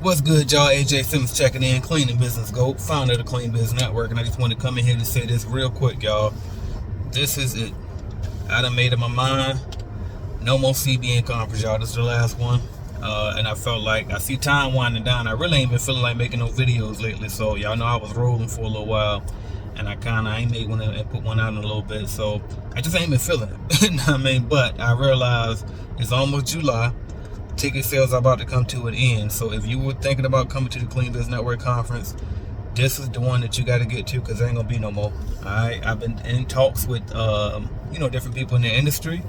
What's good, y'all? AJ Simmons checking in, Cleaning Business Goat, founder of the Clean Business Network, and I just want to come in here to say this real quick, y'all. This is it. I done made up my mind. No more CBN conference, y'all. This is the last one. And I felt like I see time winding down. I really ain't been feeling like making no videos lately, so y'all know I was rolling for a little while, and I ain't made one and put one out in a little bit, so I just ain't been feeling it. You know what I mean? But I realized it's almost July. Ticket sales are about to come to an end. So if you were thinking about coming to the Clean Business Network conference, this is the one that you got to get to, because there ain't gonna be no more. Alright, I've been in talks with different people in the industry,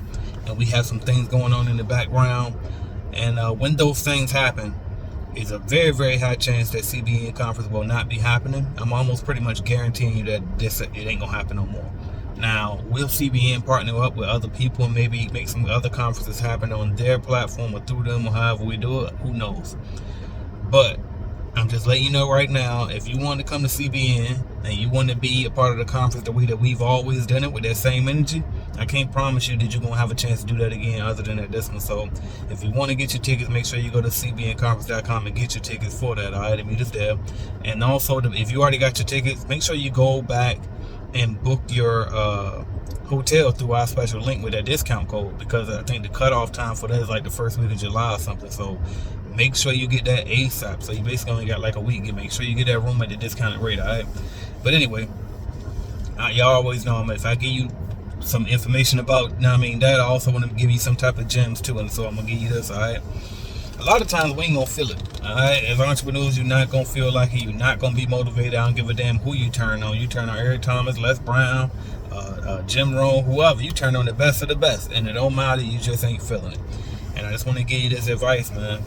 and we have some things going on in the background. And when those things happen, it's a very, very high chance that CBN conference will not be happening. I'm almost pretty much guaranteeing you that it ain't gonna happen no more. Now, will CBN partner up with other people and maybe make some other conferences happen on their platform or through them, or however we do it? Who knows? But I'm just letting you know right now, if you want to come to CBN and you want to be a part of the conference the way that we've always done it, with that same energy, I can't promise you that you're going to have a chance to do that again other than at this one. So if you want to get your tickets, make sure you go to cbnconference.com and get your tickets for that. All right, meet us there. And also, if you already got your tickets, make sure you go back and book your hotel through our special link with that discount code, because I think the cutoff time for that is like the first week of July or something. So make sure you get that ASAP. So you basically only got like a week. Make sure you get that room at the discounted rate. All right. But anyway, y'all always know, if I give you some information about, that, I also want to give you some type of gems too. And so I'm gonna give you this. All right. A lot of times we ain't gonna feel it. All right. As entrepreneurs, you're not gonna feel like it. You're not gonna be motivated. I don't give a damn who you turn on. You turn on Eric Thomas, Les Brown, Jim Rohn, whoever. You turn on the best of the best, and it don't matter. You just ain't feeling it. And I just want to give you this advice, man.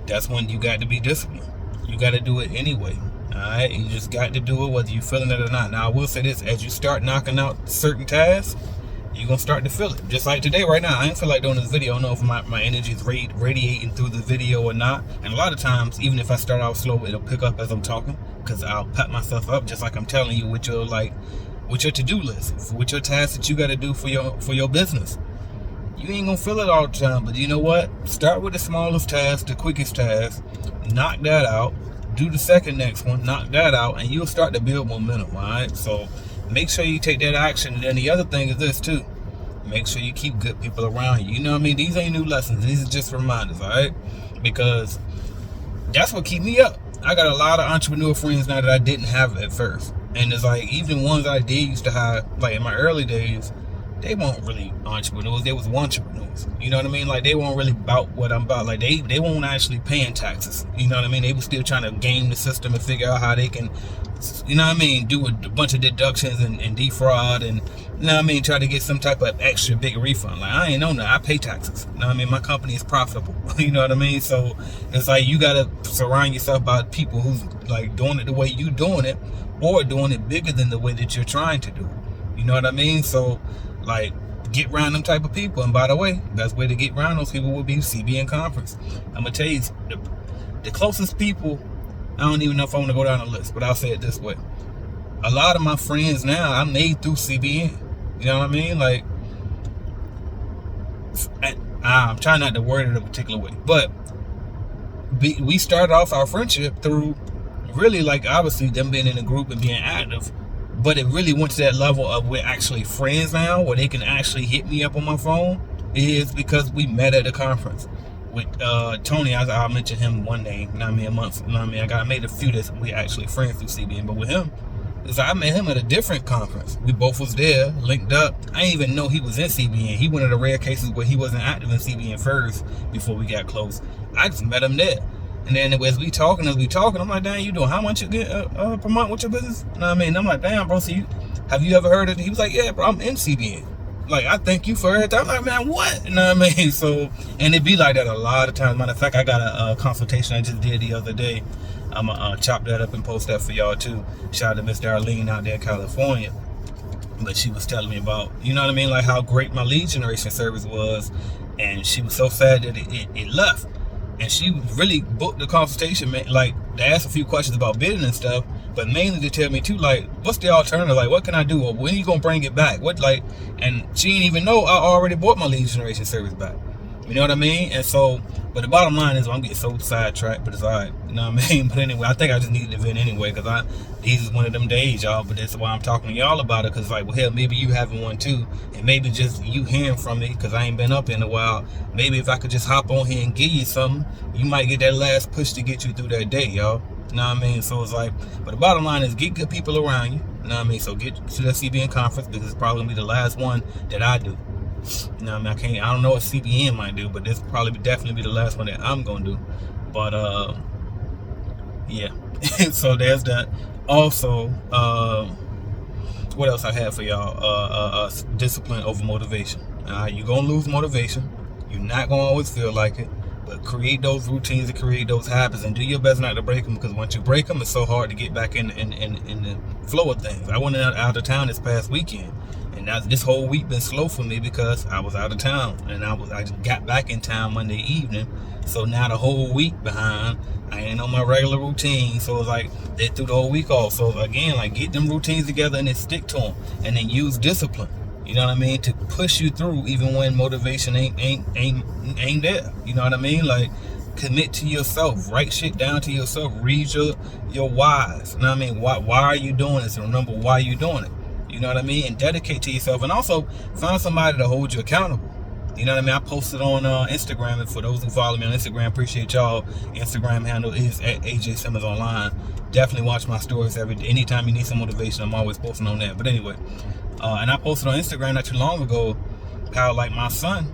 That's when you got to be disciplined. You got to do it anyway. Alright, you just got to do it whether you're feeling it or not. Now I will say this, as you start knocking out certain tasks, you're going to start to feel it. Just like today, right now, I ain't feel like doing this video. I don't know if my energy is radiating through the video or not. And a lot of times, even if I start out slow, it'll pick up as I'm talking, because I'll pat myself up, just like I'm telling you with your to-do list, with your tasks that you got to do for your business. You ain't gonna feel it all the time, but you know what? Start with the smallest task, the quickest task, knock that out, do the second next one, knock that out, and you'll start to build momentum. All right, so make sure you take that action. And then the other thing is this too: make sure you keep good people around you. You know what I mean? These ain't new lessons, these are just reminders. All right, because that's what keep me up. I got a lot of entrepreneur friends now that I didn't have at first, and it's like, even the ones I did used to have, like in my early days, they weren't really entrepreneurs. They was entrepreneurs. You know what I mean? Like, they weren't really about what I'm about. Like, they weren't actually paying taxes. You know what I mean? They were still trying to game the system and figure out how they can, you know what I mean, do a bunch of deductions and defraud, and, you know what I mean, try to get some type of extra big refund. Like, I ain't know that. I pay taxes. You know what I mean? My company is profitable. You know what I mean? So it's like, you got to surround yourself by people who's like doing it the way you doing it, or doing it bigger than the way that you're trying to do it. You know what I mean? So, like, get around them type of people. And by the way, best way to get around those people would be CBN conference. I'm gonna tell you, the closest people, I don't even know if I want to go down the list, but I'll say it this way: a lot of my friends now I made through CBN. You know what I mean? Like, I'm trying not to word it a particular way, but we started off our friendship through really, like, obviously them being in a group and being active. But it really went to that level of we're actually friends now, where they can actually hit me up on my phone, is because we met at the conference. With Tony, I'll mention him one day, a month. I made a few that we actually friends through CBN, but with him, I met him at a different conference. We both was there, linked up. I didn't even know he was in CBN. He one of the rare cases where he wasn't active in CBN first before we got close. I just met him there. And then as we talking, I'm like, damn, you doing how much you get per month with your business? You know what I mean? I'm like, damn, bro, so have you ever heard of it? He was like, yeah, bro, I'm in CBN. Like, I thank you for everything. I'm like, man, what? You know what I mean? So, and it be like that a lot of times. Matter of fact, I got a consultation I just did the other day. I'm going to chop that up and post that for y'all too. Shout out to Miss Darlene out there in California. But she was telling me about, you know what I mean, like how great my lead generation service was. And she was so sad that it left. And she really booked the consultation, like, to ask a few questions about bidding and stuff, but mainly to tell me too, like, what's the alternative? Like, what can I do? Or when are you gonna bring it back? What, like, and she didn't even know I already bought my lead generation service back. You know what I mean? And so, but the bottom line is, I'm getting so sidetracked, but it's alright. You know what I mean? But anyway, I think I just needed to vent anyway, because these is one of them days, y'all. But that's why I'm talking to y'all about it, because like, well, hell, maybe you having one too, and maybe just you hearing from me, because I ain't been up in a while. Maybe if I could just hop on here and give you something, you might get that last push to get you through that day, y'all. You know what I mean? So it's like, but the bottom line is, get good people around you. You know what I mean? So get to that CBN conference, because it's probably gonna be the last one that I do. You know what I mean? I don't know what CBN might do, but this probably definitely be the last one that I'm gonna do. But yeah. So there's that. Also, what else I have for y'all? Discipline over motivation. You're gonna lose motivation. You're not gonna always feel like it, but create those routines and create those habits, and do your best not to break them, because once you break them, it's so hard to get back in the flow of things. I went out of town this past weekend, and this whole week been slow for me because I was out of town, and I just got back in town Monday evening. So now the whole week behind, I ain't on my regular routine. So it's like they threw the whole week off. So again, like, get them routines together and then stick to them, and then use discipline. You know what I mean? To push you through even when motivation ain't there. You know what I mean? Like, commit to yourself. Write shit down to yourself. Read your whys. You know what I mean? Why are you doing this? And remember why you're doing it. You know what I mean? And dedicate to yourself. And also find somebody to hold you accountable. You know what I mean? I posted on Instagram, and for those who follow me on Instagram, appreciate y'all. Instagram handle is at AJ Simmons Online. Definitely watch my stories anytime you need some motivation. I'm always posting on that. But anyway, and I posted on Instagram not too long ago how, like, my son,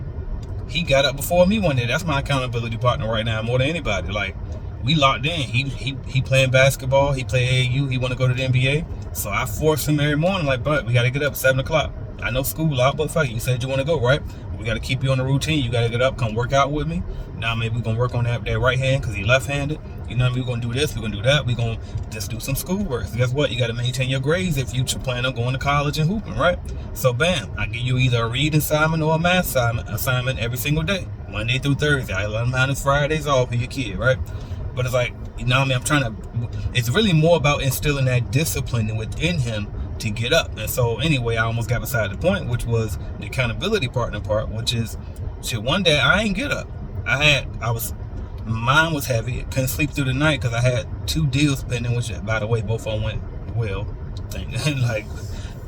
he got up before me one day. That's my accountability partner right now, more than anybody. Like, we locked in. He playing basketball. He play AAU. He want to go to the NBA. So I force him every morning, like, but we got to get up at 7 o'clock. I know school out, but fuck it. You said you want to go, right? We got to keep you on the routine. You got to get up, come work out with me. Now maybe we're going to work on that right hand, because he left-handed. You know what I mean? We're going to do this. We're going to do that. We're going to just do some schoolwork. So guess what? You got to maintain your grades if you plan on going to college and hooping, right? So bam, I give you either a reading assignment or a math assignment every single day, Monday through Thursday. I let him have his Fridays off for your kid, right? But it's like, you know what I mean? It's really more about instilling that discipline within him to get up. And so anyway, I almost got beside the point, which was the accountability partner part, which is, shit, one day I ain't get up. Mine was heavy. Couldn't sleep through the night because I had 2 deals pending, which, by the way, both of them went well,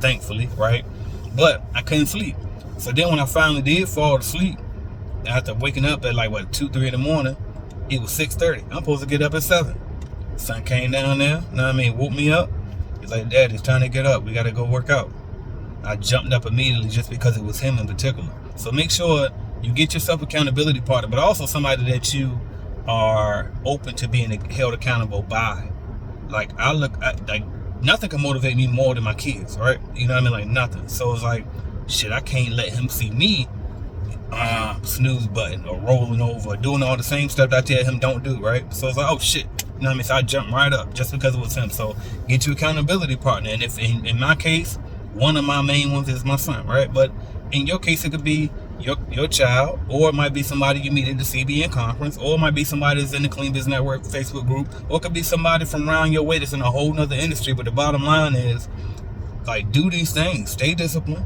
thankfully, right? But I couldn't sleep. So then when I finally did fall asleep, after waking up at 2, 3 in the morning, it was 6:30. I'm supposed to get up at 7. Sun came down there, you know what I mean, woke me up. He's like, Dad, it's time to get up. We got to go work out. I jumped up immediately just because it was him in particular. So make sure you get yourself accountability partner, but also somebody that you are open to being held accountable by. Like, nothing can motivate me more than my kids, right? You know what I mean? Like, nothing. So it's like, shit, I can't let him see me snooze button or rolling over or doing all the same stuff that I tell him don't do, right? So it's like, oh shit, you know what I mean? So I jumped right up just because it was him. So get your accountability partner. And if in my case, one of my main ones is my son, right? But in your case, it could be your child, or it might be somebody you meet at the CBN conference, or it might be somebody that's in the Clean Business Network Facebook group, or it could be somebody from around your way that's in a whole nother industry. But the bottom line is, like, do these things, stay disciplined,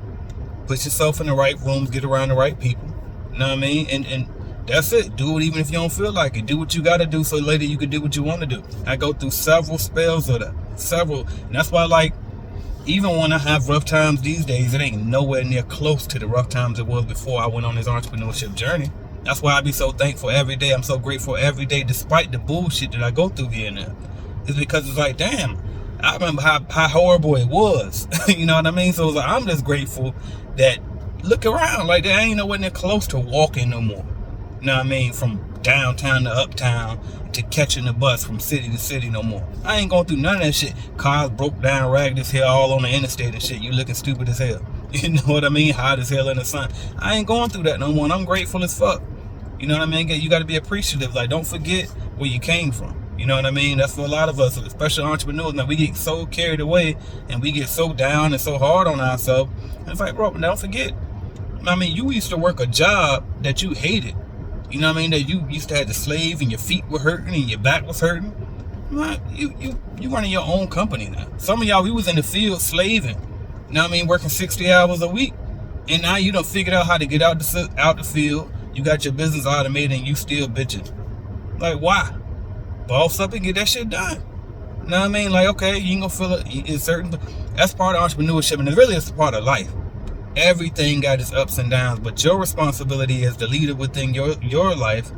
put yourself in the right rooms, get around the right people. You know what I mean? And that's it. Do it even if you don't feel like it. Do what you got to do so later you can do what you want to do. I go through several spells of that. And that's why, like, even when I have rough times these days, it ain't nowhere near close to the rough times it was before I went on this entrepreneurship journey. That's why I be so thankful every day. I'm so grateful every day, despite the bullshit that I go through here and there. It's because it's like, damn, I remember how horrible it was. You know what I mean? So it's like, I'm just grateful that, look around, like, there ain't nowhere near close to walking no more. You know what I mean? From downtown to uptown, to catching the bus from city to city no more. I ain't going through none of that shit. Cars broke down, ragged as hell, all on the interstate and shit. You looking stupid as hell. You know what I mean? Hot as hell in the sun. I ain't going through that no more, and I'm grateful as fuck. You know what I mean? You got to be appreciative. Like, don't forget where you came from. You know what I mean? That's for a lot of us, especially entrepreneurs. Now, we get so carried away, and we get so down and so hard on ourselves. And it's like, bro, don't forget. I mean, you used to work a job that you hated. You know what I mean? That you used to have to slave, and your feet were hurting and your back was hurting. You running your own company now. Some of y'all, we was in the field slaving. You know what I mean? Working 60 hours a week. And now you done figured out how to get out the field, You got your business automated and you still bitching. Like, why? Boss up and get that shit done. You know what I mean? Like, okay, you ain't gonna feel it. It's certain. That's part of entrepreneurship, and it really is part of life. Everything got its ups and downs, but your responsibility as the leader within your life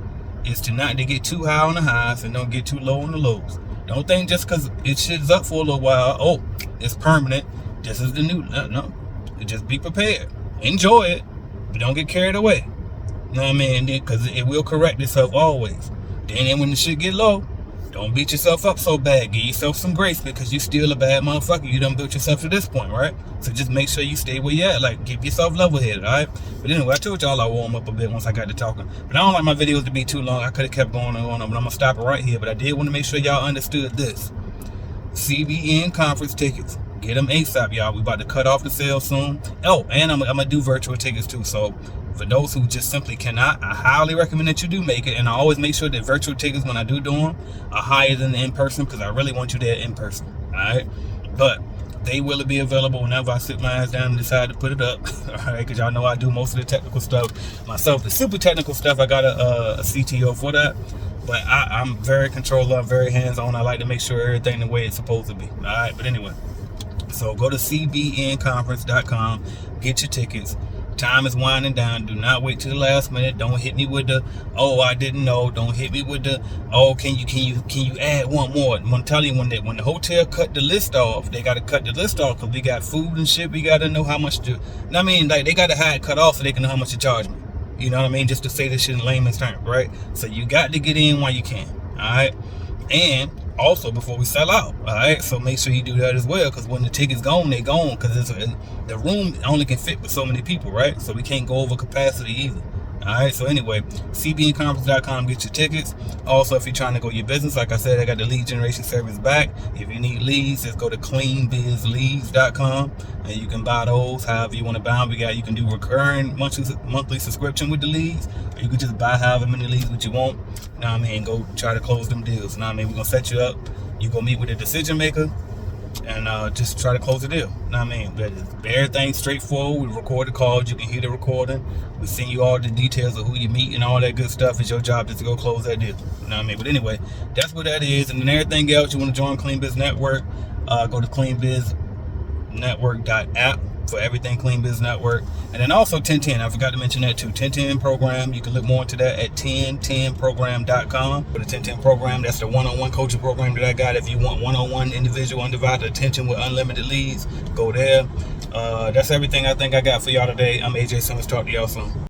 is to not to get too high on the highs and don't get too low on the lows. Don't think just because it shit's up for a little while, oh, it's permanent. This is the new. No. Just be prepared. Enjoy it, but don't get carried away. You know what I mean? Because it will correct itself always. Then when the shit get low, don't beat yourself up so bad. Give yourself some grace because you still a bad motherfucker. You done built yourself to this point, right? So just make sure you stay where you at. Like, keep yourself level-headed, all right? But anyway, I told y'all I warm up a bit once I got to talking. But I don't like my videos to be too long. I could have kept going on, but I'm going to stop it right here. But I did want to make sure y'all understood this. CBN conference tickets. Get them ASAP, y'all. We about to cut off the sale soon. Oh, and I'm going to do virtual tickets too. So for those who just simply cannot, I highly recommend that you do make it. And I always make sure that virtual tickets, when I do them, are higher than the in-person because I really want you there in person. All right? But they will be available whenever I sit my ass down and decide to put it up. All right? Because y'all know I do most of the technical stuff myself. The super technical stuff, I got a CTO for that. But I'm very controller. I'm very hands-on. I like to make sure everything the way it's supposed to be. All right? But anyway. So go to cbnconference.com, get your tickets. Time is winding down. Do not wait till the last minute. Don't hit me with the, oh, I didn't know. Don't hit me with the, oh, can you add one more? I'm gonna tell you, when the hotel cut the list off, they gotta cut the list off because we got food and shit. We gotta know how much to. I mean, like, they gotta have it cut off so they can know how much to charge me. You know what I mean? Just to say this shit in layman's terms, right? So you got to get in while you can. All right, and also before we sell out. All right, so make sure you do that as well, because when the ticket's gone, they gone, because the room only can fit with so many people, right? So we can't go over capacity either. All right, so anyway, cbnconference.com, get your tickets. Also, if you're trying to grow your business, like I said, I got the lead generation service back. If you need leads, just go to cleanbizleads.com and you can buy those however you want to buy them. You can do recurring monthly subscription with the leads, or you can just buy however many leads that you want. You know what I mean? Go try to close them deals. You know what I mean? We're gonna set you up. You go meet with a decision maker and just try to close the deal. You know what I mean? But everything's straightforward. We record the calls. You can hear the recording. We send you all the details of who you meet and all that good stuff. It's your job just to go close that deal. You know what I mean? But anyway, that's what that is. And then everything else, you want to join Clean Biz Network, go to cleanbiznetwork.app for everything Clean Biz Network. And then also 1010, I forgot to mention that too. 1010 program, you can look more into that at 1010program.com. For the 1010 program, that's the one-on-one coaching program that I got. If you want one-on-one individual undivided attention with unlimited leads, go there. That's everything I think I got for y'all today. I'm AJ Summers. Talk to y'all soon.